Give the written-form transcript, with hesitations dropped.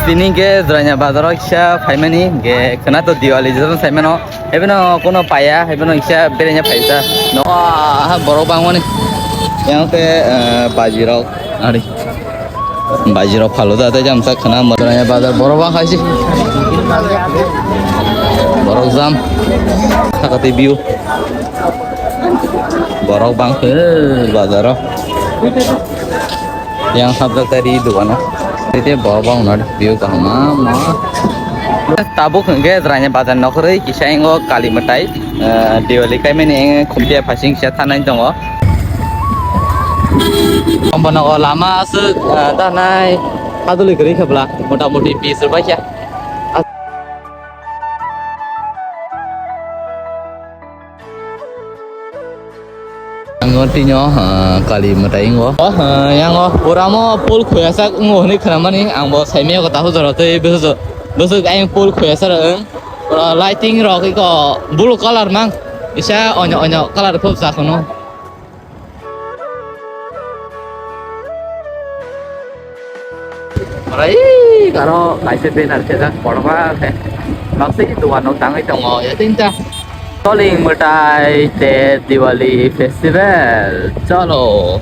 bini ke dranya bazar kisah faimani ke kena to Diwali jadon faimano ebeno kono paya ebeno kisah berenya faisa no borok bangwani yang ke bajirok ari bajirok faluda te jamsa kena dranya bazar borok bang kaisi borok jam sakati view borok bang ke bazaro yang sabda tadi duana itu borok bang nol view kahama tabuk ke dranya bazar nokre kisah ingo kalimatai Diwali kai meni kumpia pasing kisah tanah jongo Kompana ko lama se tanai kaduli geri khabla motamuti 20 rupiah ya ngontinyo kali matai ngo yang ngo puramo pul khoyasak ngo ni khamani angbo saimeo ko tahu jaro te besu aing pul khoyasar lighting rok ko blue color mang isa onyo color khop sakono Rai karo kaise benar seda porba ke maksud itu anu tangai tongo ya tinta Toling mitai te Diwali festival chalo